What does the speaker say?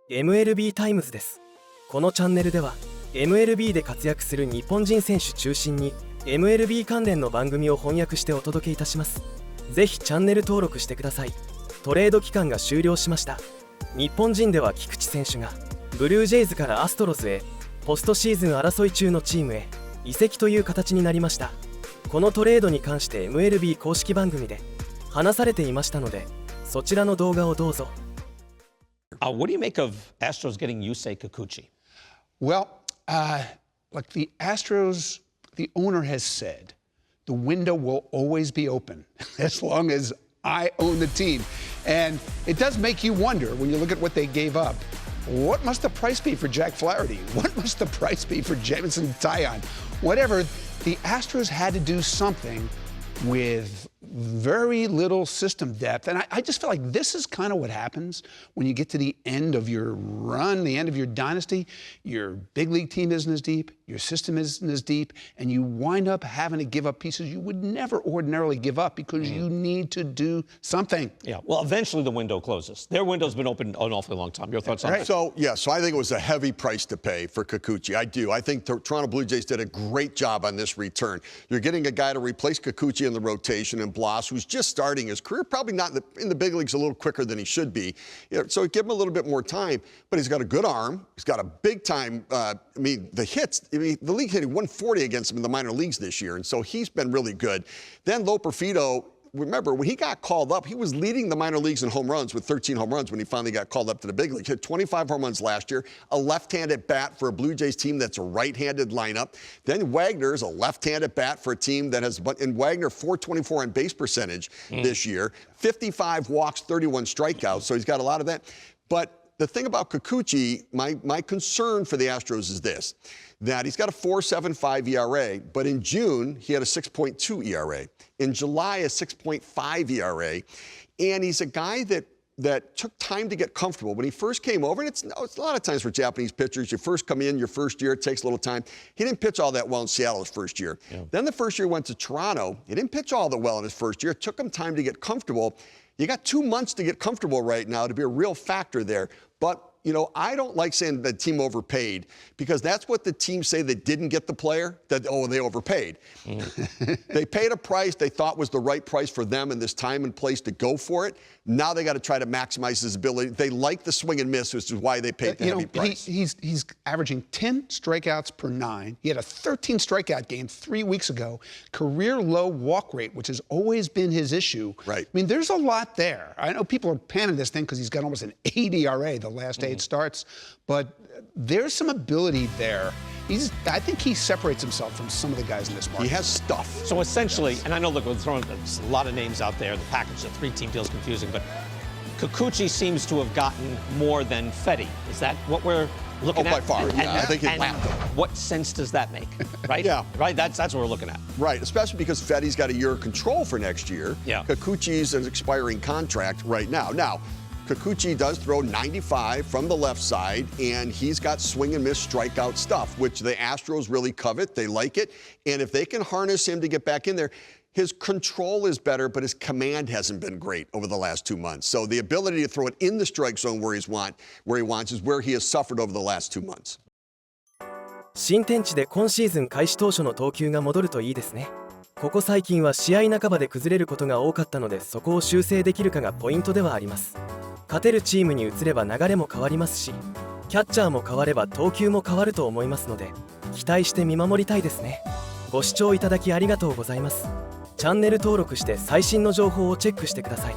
MLB タイムズです。このチャンネルでは MLB で活躍する日本人選手中心に MLB 関連の番組を翻訳してお届けいたします。ぜひチャンネル登録してください。トレード期間が終了しました。日本人では菊池選手がブルージェイズからアストロズへ、ポストシーズン争い中のチームへ移籍という形になりました。このトレードに関して MLB 公式番組で話されていましたので、そちらの動画をどうぞ。What do you make of Astros getting Yusei Kikuchi? Well, like the Astros, the owner has said, the window will always be open as long as I own the team. And it does make you wonder when you look at what they gave up. What must the price be for Jack Flaherty? What must the price be for Jameson Taillon? Whatever, the Astros had to do something with very little system depth. And I just feel like this is kind of what happens when you get to the end of your run, the end of your dynasty. Your big league team isn't as deep, your system isn't as deep, and you wind up having to give up pieces you would never ordinarily give up because you need to do something. Yeah, well, eventually the window closes. Their window's been open an awfully long time. Your thoughts on that? So I think it was a heavy price to pay for Kikuchi. I do. I think the Toronto Blue Jays did a great job on this return. You're getting a guy to replace Kikuchi in the rotation, and Bloss, who's just starting his career, probably not in the big leagues a little quicker than he should be. So give him a little bit more time, but he's got a good arm. He's got a big time, the hits, the league hitting 140 against him in the minor leagues this year, and so he's been really good. Then Loperfido, remember, when he got called up, he was leading the minor leagues in home runs with 13 home runs when he finally got called up to the big league. He hit 25 home runs last year, a left-handed bat for a Blue Jays team that's a right-handed lineup. Then Wagner's a left-handed bat for a team that has, and Wagner 424 on base percentage this year, 55 walks, 31 strikeouts, so he's got a lot of that. But the thing about Kikuchi, my concern for the Astros is this, that he's got a 4.75 ERA, but in June, he had a 6.2 ERA. In July, a 6.5 ERA. And he's a guy that took time to get comfortable. When he first came over, and it's a lot of times for Japanese pitchers, you first come in, your first year, it takes a little time. He didn't pitch all that well in Seattle his first year. Yeah. Then the first year went to Toronto. He didn't pitch all that well in his first year. It took him time to get comfortable. You got 2 months to get comfortable right now to be a real factor there. But I don't like saying the team overpaid, because that's what the teams say that didn't get the player, that, they overpaid. They paid a price they thought was the right price for them in this time and place to go for it. Now they got to try to maximize his ability. They like the swing and miss, which is why they paid the heavy price. He's averaging 10 strikeouts per 9. He had a 13 strikeout game 3 weeks ago. Career low walk rate, which has always been his issue. Right. I mean, there's a lot there. I know people are panning this thing because he's got almost an 8 ERA the last 8 starts, but there's some ability there. I think he separates himself from some of the guys in this market. He has stuff. So essentially, and I know, look, we're throwing a lot of names out there. The package, the 3-team deal is confusing, but Kikuchi seems to have gotten more than Fedde. Is that what we're looking at? By far, yeah. I think he's lapped him. What sense does that make, right? Yeah. Right, that's what we're looking at. Right, especially because Fedde's got a year of control for next year. Yeah. Kikuchi's an expiring contract right now. Now, Kikuchi does throw 95 from the left side, and he's got swing and miss strikeout stuff, which the Astros really covet. They like it. And if they can harness him to get back in there, his control is better, but his command hasn't been great over the last 2 months. So the ability to throw it in the strike zone where he wants is where he has suffered over the last 2 months. 新天地で今シーズン開始当初の投球が戻るといいですね。ここ最近は試合半ばで崩れることが多かったので、そこを修正できるかがポイントではあります。勝てるチームに移れば流れも変わりますし、キャッチャーも変われば投球も変わると思いますので、期待して見守りたいですね。ご視聴いただきありがとうございます。チャンネル登録して最新の情報をチェックしてください。